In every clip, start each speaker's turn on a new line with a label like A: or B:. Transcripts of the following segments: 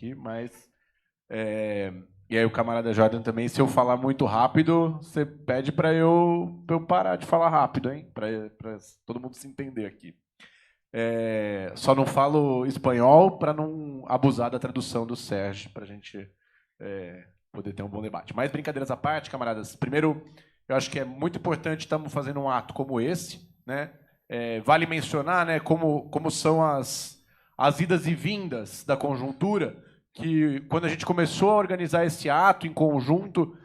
A: aqui, mas... e aí o camarada Jordan também, se eu falar muito rápido, você pede para eu parar de falar rápido, hein? Para todo mundo se entender aqui. Só não falo espanhol para não abusar da tradução do Sérgio, para a gente poder ter um bom debate. Mas brincadeiras à parte, camaradas. Primeiro, eu acho que é muito importante estamos fazendo um ato como esse, né? Vale mencionar, né, como são as idas e vindas da conjuntura, que quando a gente começou a organizar esse ato em conjunto,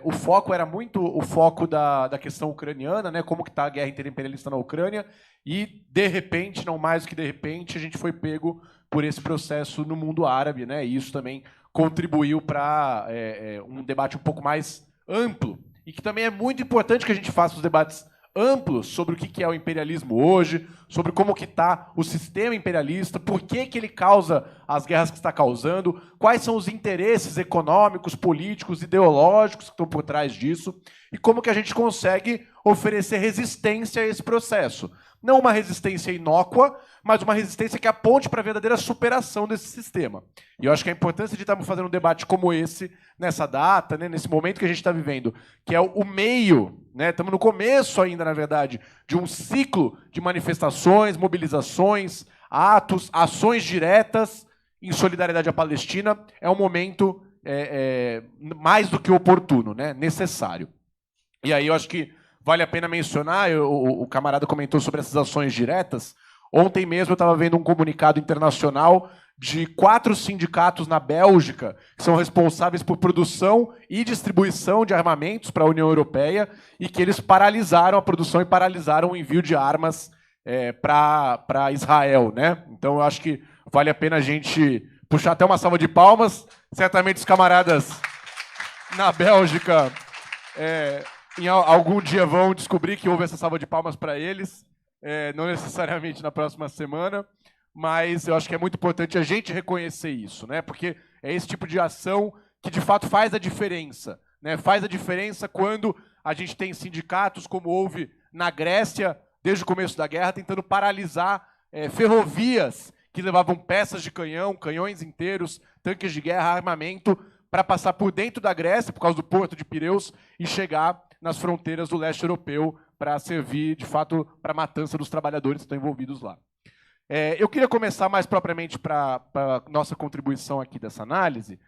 A: o foco era muito o foco da questão ucraniana, né, como que está a guerra interimperialista na Ucrânia, e, de repente, não mais do que de repente, a gente foi pego por esse processo no mundo árabe, né, e isso também contribuiu para um debate um pouco mais amplo, e que também é muito importante que a gente faça os debates amplos sobre o que é o imperialismo hoje, sobre como que está o sistema imperialista, por que ele causa as guerras que está causando, quais são os interesses econômicos, políticos, ideológicos que estão por trás disso, e como que a gente consegue oferecer resistência a esse processo. Não uma resistência inócua, mas uma resistência que aponte para a verdadeira superação desse sistema. E eu acho que a importância de estarmos fazendo um debate como esse, nessa data, né, nesse momento que a gente está vivendo, que é o meio, né, estamos no começo ainda, na verdade, de um ciclo de manifestações, mobilizações, atos, ações diretas em solidariedade à Palestina, é um momento mais do que oportuno, né, necessário. E aí eu acho que vale a pena mencionar, o camarada comentou sobre essas ações diretas. Ontem mesmo eu estava vendo um comunicado internacional de 4 sindicatos na Bélgica que são responsáveis por produção e distribuição de armamentos para a União Europeia e que eles paralisaram a produção e paralisaram o envio de armas para Israel, né? Então eu acho que vale a pena a gente puxar até uma salva de palmas. Certamente os camaradas na Bélgica em algum dia vão descobrir que houve essa salva de palmas para eles, não necessariamente na próxima semana, mas eu acho que é muito importante a gente reconhecer isso, né? Porque é esse tipo de ação que de fato faz a diferença, né? Faz a diferença quando a gente tem sindicatos, como houve na Grécia, desde o começo da guerra, tentando paralisar ferrovias que levavam peças de canhão, canhões inteiros, tanques de guerra, armamento, para passar por dentro da Grécia, por causa do porto de Pireus, e chegar nas fronteiras do leste europeu para servir, de fato, para a matança dos trabalhadores que estão envolvidos lá. Eu queria começar mais propriamente para a nossa contribuição aqui dessa análise,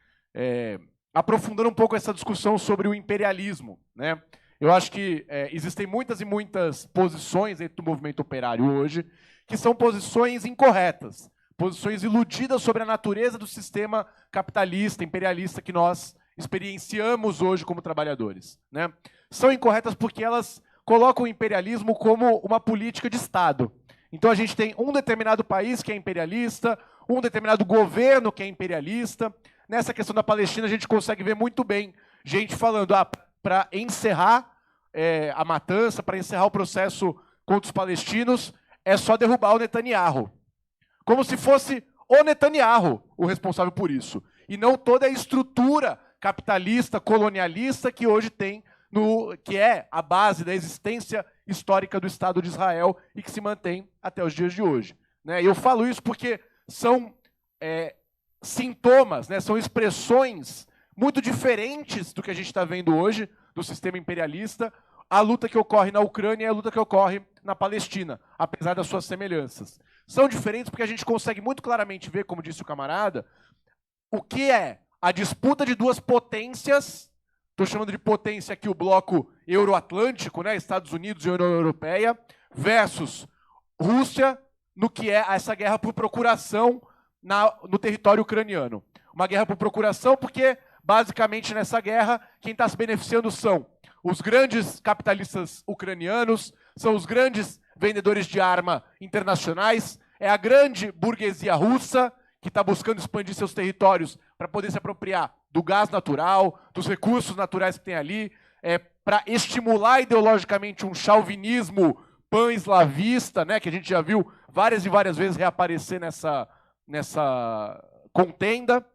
A: aprofundando um pouco essa discussão sobre o imperialismo, né? Eu acho que existem muitas e muitas posições dentro do movimento operário hoje que são posições incorretas, posições iludidas sobre a natureza do sistema capitalista, imperialista que nós experienciamos hoje como trabalhadores, né? São incorretas porque elas colocam o imperialismo como uma política de Estado. Então a gente tem um determinado país que é imperialista, um determinado governo que é imperialista. Nessa questão da Palestina a gente consegue ver muito bem gente falando para encerrar a matança, para encerrar o processo contra os palestinos, é só derrubar o Netanyahu. Como se fosse o Netanyahu o responsável por isso, e não toda a estrutura capitalista, colonialista que hoje tem, que é a base da existência histórica do Estado de Israel e que se mantém até os dias de hoje, né? E eu falo isso porque são sintomas, né? São expressões muito diferentes do que a gente está vendo hoje do sistema imperialista, a luta que ocorre na Ucrânia e a luta que ocorre na Palestina, apesar das suas semelhanças. São diferentes porque a gente consegue muito claramente ver, como disse o camarada, o que é a disputa de duas potências. Estou chamando de potência aqui o bloco euroatlântico, né, Estados Unidos e União Europeia, versus Rússia, no que é essa guerra por procuração no território ucraniano. Uma guerra por procuração porque, basicamente, nessa guerra, quem está se beneficiando são os grandes capitalistas ucranianos, são os grandes vendedores de arma internacionais, é a grande burguesia russa, que está buscando expandir seus territórios para poder se apropriar do gás natural, dos recursos naturais que tem ali, para estimular ideologicamente um chauvinismo pan-eslavista, né, que a gente já viu várias e várias vezes reaparecer nessa contenda.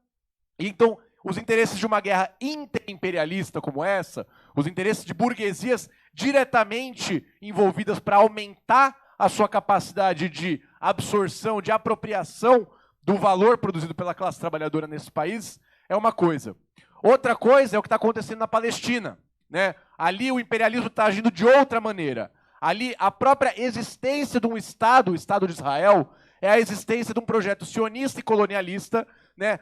A: Então, os interesses de uma guerra interimperialista como essa, os interesses de burguesias diretamente envolvidas para aumentar a sua capacidade de absorção, de apropriação do valor produzido pela classe trabalhadora nesse país é uma coisa. Outra coisa é o que está acontecendo na Palestina, né? Ali o imperialismo está agindo de outra maneira. Ali a própria existência de um Estado, o Estado de Israel, é a existência de um projeto sionista e colonialista, né?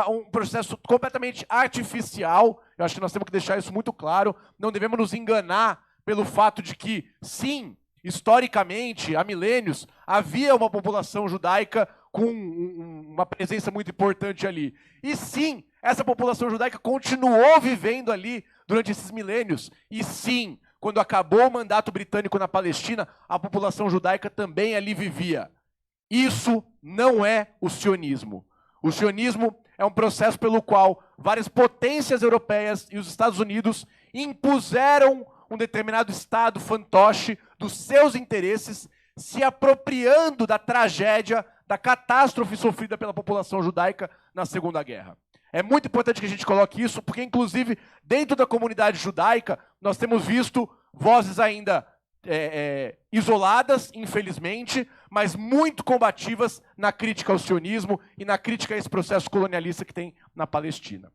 A: Um processo completamente artificial. Eu acho que nós temos que deixar isso muito claro. Não devemos nos enganar pelo fato de que, sim, historicamente, há milênios, havia uma população judaica com uma presença muito importante ali. E sim, essa população judaica continuou vivendo ali durante esses milênios. E sim, quando acabou o mandato britânico na Palestina, a população judaica também ali vivia. Isso não é o sionismo. O sionismo é um processo pelo qual várias potências europeias e os Estados Unidos impuseram um determinado Estado fantoche dos seus interesses, se apropriando da tragédia, da catástrofe sofrida pela população judaica na Segunda Guerra. É muito importante que a gente coloque isso, porque, inclusive, dentro da comunidade judaica, nós temos visto vozes ainda isoladas, infelizmente, mas muito combativas na crítica ao sionismo e na crítica a esse processo colonialista que tem na Palestina.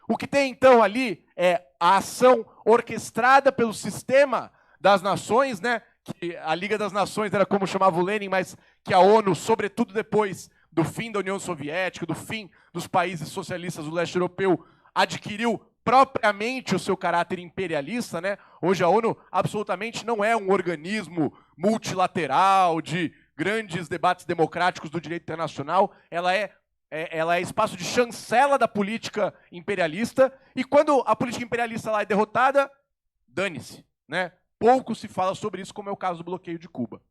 A: O que tem, então, ali é a ação orquestrada pelo sistema das nações, né? Que a Liga das Nações era como chamava o Lenin, mas que a ONU, sobretudo depois do fim da União Soviética, do fim dos países socialistas do leste europeu, adquiriu propriamente o seu caráter imperialista, né? Hoje a ONU absolutamente não é um organismo multilateral de grandes debates democráticos do direito internacional, ela é espaço de chancela da política imperialista, e quando a política imperialista lá é derrotada, dane-se, né? Pouco se fala sobre isso, como é o caso do bloqueio de Cuba.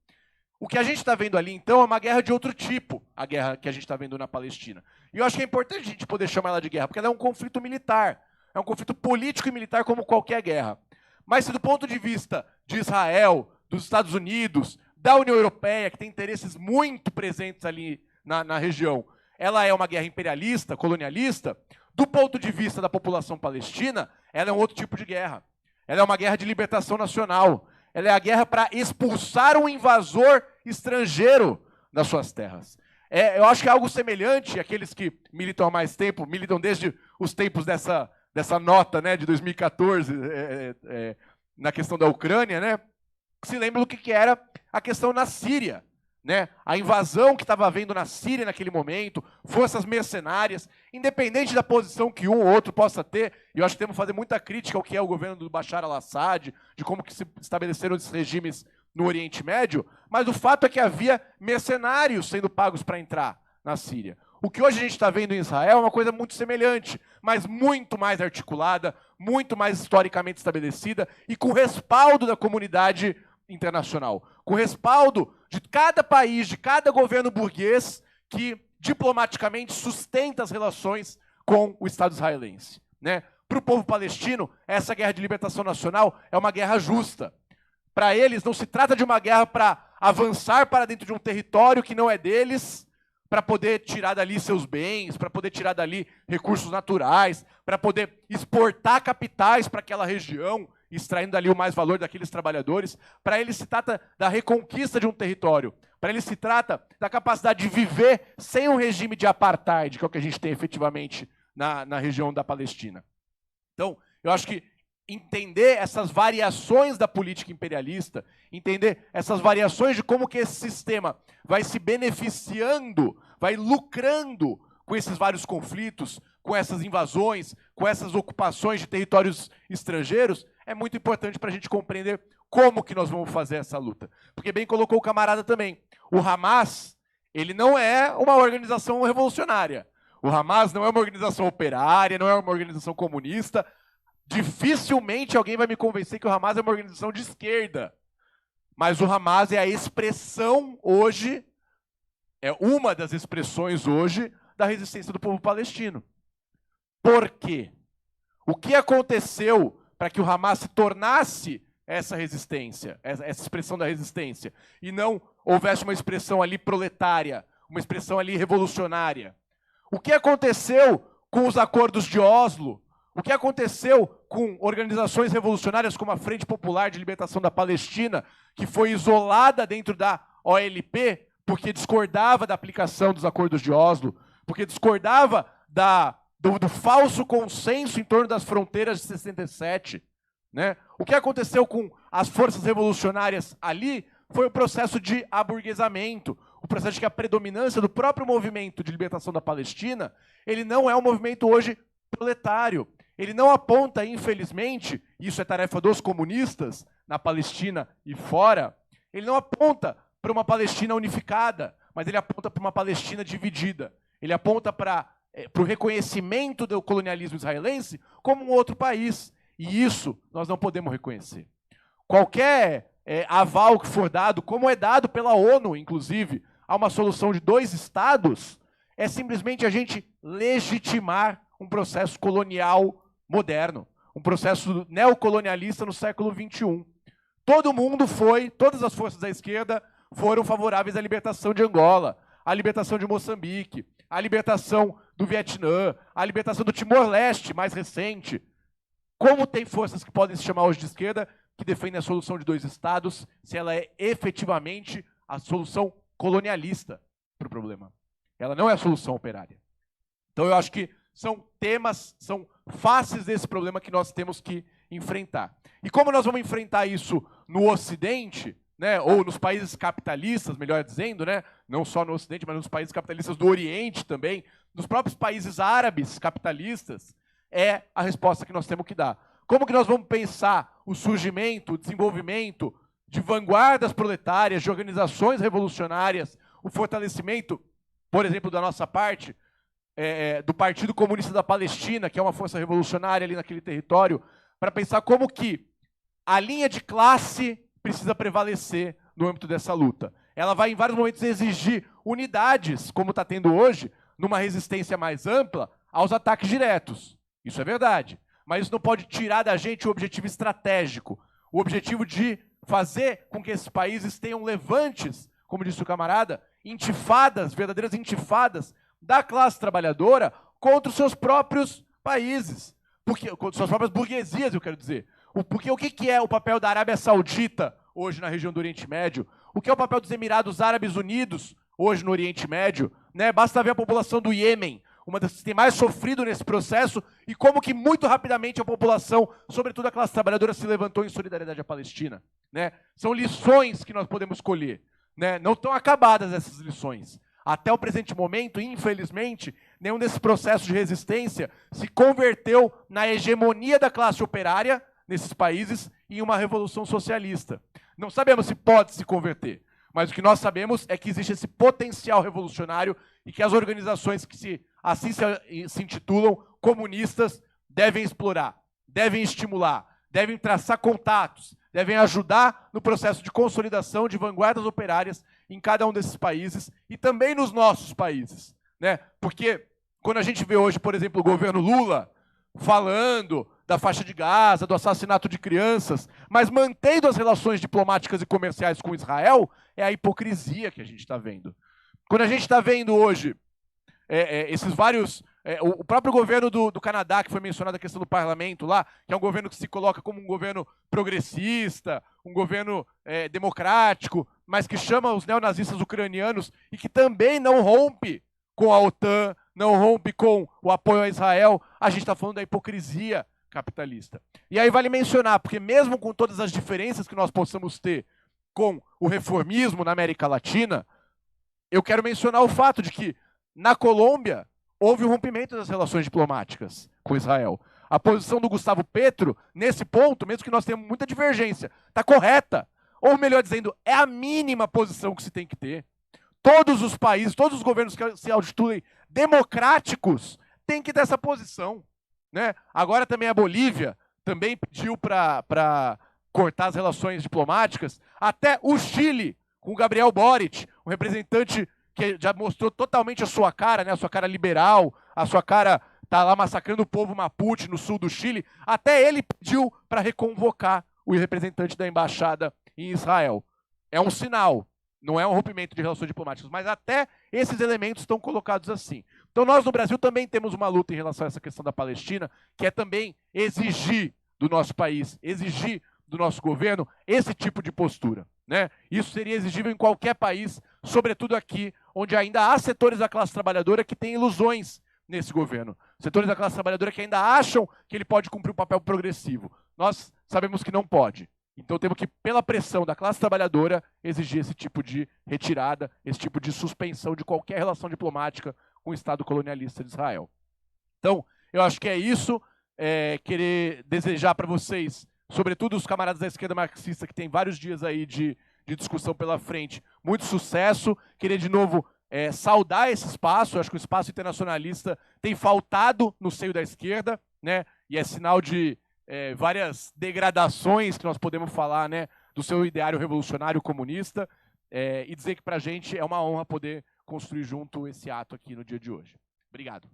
A: O que a gente está vendo ali, então, é uma guerra de outro tipo, a guerra que a gente está vendo na Palestina. E eu acho que é importante a gente poder chamar ela de guerra, porque ela é um conflito militar, é um conflito político e militar como qualquer guerra. Mas se do ponto de vista de Israel, dos Estados Unidos, da União Europeia, que tem interesses muito presentes ali na região, ela é uma guerra imperialista, colonialista, do ponto de vista da população palestina, ela é um outro tipo de guerra. Ela é uma guerra de libertação nacional. Ela é a guerra para expulsar um invasor estrangeiro das suas terras. Eu acho que é algo semelhante àqueles que militam há mais tempo, militam desde os tempos dessa nota, né, de 2014, na questão da Ucrânia, né, que se lembra do que era a questão na Síria. Né? A invasão que estava havendo na Síria naquele momento, forças mercenárias, independente da posição que um ou outro possa ter, e eu acho que temos que fazer muita crítica ao que é o governo do Bashar al-Assad, de como que se estabeleceram esses regimes no Oriente Médio, mas o fato é que havia mercenários sendo pagos para entrar na Síria. O que hoje a gente está vendo em Israel é uma coisa muito semelhante, mas muito mais articulada, muito mais historicamente estabelecida e com respaldo da comunidade internacional, com respaldo de cada país, de cada governo burguês que diplomaticamente sustenta as relações com o Estado israelense. Né? Para o povo palestino, essa guerra de libertação nacional é uma guerra justa. Para eles, não se trata de uma guerra para avançar para dentro de um território que não é deles, para poder tirar dali seus bens, para poder tirar dali recursos naturais, para poder exportar capitais para aquela região, extraindo dali o mais valor daqueles trabalhadores. Para eles se trata da reconquista de um território. Para eles se trata da capacidade de viver sem um regime de apartheid, que é o que a gente tem efetivamente na região da Palestina. Então, eu acho que entender essas variações da política imperialista, entender essas variações de como que esse sistema vai se beneficiando, vai lucrando com esses vários conflitos, com essas invasões, com essas ocupações de territórios estrangeiros, é muito importante para a gente compreender como que nós vamos fazer essa luta. Porque bem colocou o camarada também, o Hamas, ele não é uma organização revolucionária. O Hamas não é uma organização operária, não é uma organização comunista. Dificilmente alguém vai me convencer que o Hamas é uma organização de esquerda. Mas o Hamas é a expressão hoje, é uma das expressões hoje da resistência do povo palestino. Por quê? O que aconteceu para que o Hamas se tornasse essa resistência, essa expressão da resistência, e não houvesse uma expressão ali proletária, uma expressão ali revolucionária? O que aconteceu com os acordos de Oslo? O que aconteceu com organizações revolucionárias como a Frente Popular de Libertação da Palestina, que foi isolada dentro da OLP porque discordava da aplicação dos acordos de Oslo, porque discordava do falso consenso em torno das fronteiras de 67. Né? O que aconteceu com as forças revolucionárias ali foi o processo de aburguesamento, o processo de que a predominância do próprio movimento de libertação da Palestina, ele não é um movimento hoje proletário. Ele não aponta, infelizmente, isso é tarefa dos comunistas, na Palestina e fora, ele não aponta para uma Palestina unificada, mas ele aponta para uma Palestina dividida. Ele aponta para o reconhecimento do colonialismo israelense como um outro país. E isso nós não podemos reconhecer. Qualquer aval que for dado, como é dado pela ONU, inclusive, a uma solução de 2 estados, é simplesmente a gente legitimar um processo colonial moderno, um processo neocolonialista no século XXI. Todas as forças da esquerda foram favoráveis à libertação de Angola, à libertação de Moçambique, à libertação do Vietnã, à libertação do Timor-Leste, mais recente. Como tem forças que podem se chamar hoje de esquerda, que defendem a solução de 2 estados, se ela é efetivamente a solução colonialista para o problema? Ela não é a solução operária. Então eu acho que são temas, são faces desse problema que nós temos que enfrentar. E como nós vamos enfrentar isso no Ocidente, né, ou nos países capitalistas, melhor dizendo, né, não só no Ocidente, mas nos países capitalistas do Oriente também, nos próprios países árabes capitalistas, é a resposta que nós temos que dar. Como que nós vamos pensar o surgimento, o desenvolvimento de vanguardas proletárias, de organizações revolucionárias, o fortalecimento, por exemplo, da nossa parte, do Partido Comunista da Palestina, que é uma força revolucionária ali naquele território, para pensar como que a linha de classe precisa prevalecer no âmbito dessa luta. Ela vai, em vários momentos, exigir unidades, como está tendo hoje, numa resistência mais ampla, aos ataques diretos. Isso é verdade. Mas isso não pode tirar da gente o objetivo estratégico, o objetivo de fazer com que esses países tenham levantes, como disse o camarada, intifadas, verdadeiras intifadas, da classe trabalhadora contra os seus próprios países, contra suas próprias burguesias, eu quero dizer. Porque o que é o papel da Arábia Saudita hoje na região do Oriente Médio? O que é o papel dos Emirados Árabes Unidos hoje no Oriente Médio? Né? Basta ver a população do Iêmen, uma das que tem mais sofrido nesse processo, e como que muito rapidamente a população, sobretudo a classe trabalhadora, se levantou em solidariedade à Palestina. Né? São lições que nós podemos colher. Né? Não estão acabadas essas lições. Até o presente momento, infelizmente, nenhum desses processos de resistência se converteu na hegemonia da classe operária nesses países em uma revolução socialista. Não sabemos se pode se converter, mas o que nós sabemos é que existe esse potencial revolucionário e que as organizações que assim se intitulam comunistas devem explorar, devem estimular, devem traçar contatos, devem ajudar no processo de consolidação de vanguardas operárias em cada um desses países e também nos nossos países. Né? Porque quando a gente vê hoje, por exemplo, o governo Lula falando da faixa de Gaza, do assassinato de crianças, mas mantendo as relações diplomáticas e comerciais com Israel, é a hipocrisia que a gente está vendo. Quando a gente está vendo hoje esses vários... o próprio governo do Canadá, que foi mencionado a questão do parlamento lá, que é um governo que se coloca como um governo progressista, um governo democrático, mas que chama os neonazistas ucranianos e que também não rompe com a OTAN, não rompe com o apoio a Israel, a gente está falando da hipocrisia capitalista. E aí vale mencionar, porque mesmo com todas as diferenças que nós possamos ter com o reformismo na América Latina, eu quero mencionar o fato de que na Colômbia houve um rompimento das relações diplomáticas com Israel. A posição do Gustavo Petro, nesse ponto, mesmo que nós tenhamos muita divergência, está correta. Ou melhor dizendo, é a mínima posição que se tem que ter. Todos os países, todos os governos que se intitulem democráticos têm que ter essa posição. Né? Agora também a Bolívia também pediu para cortar as relações diplomáticas. Até o Chile, com o Gabriel Boric, um representante que já mostrou totalmente a sua cara, né? A sua cara liberal, a sua cara tá lá massacrando o povo Mapuche no sul do Chile. Até ele pediu para reconvocar o representante da embaixada em Israel. É um sinal, não é um rompimento de relações diplomáticas, mas até esses elementos estão colocados assim. Então nós no Brasil também temos uma luta em relação a essa questão da Palestina, que é também exigir do nosso país, exigir do nosso governo esse tipo de postura. né? Isso seria exigível em qualquer país, sobretudo aqui, onde ainda há setores da classe trabalhadora que têm ilusões nesse governo. Setores da classe trabalhadora que ainda acham que ele pode cumprir um papel progressivo. Nós sabemos que não pode. Então temos que, pela pressão da classe trabalhadora, exigir esse tipo de retirada, esse tipo de suspensão de qualquer relação diplomática com o Estado colonialista de Israel. Então, eu acho que é isso. Querer desejar para vocês, sobretudo os camaradas da esquerda marxista, que tem vários dias aí de discussão pela frente, muito sucesso. Querer, de novo, saudar esse espaço. Eu acho que o espaço internacionalista tem faltado no seio da esquerda, né? E é sinal de várias degradações que nós podemos falar, né, do seu ideário revolucionário comunista, e dizer que para a gente é uma honra poder construir junto esse ato aqui no dia de hoje. Obrigado.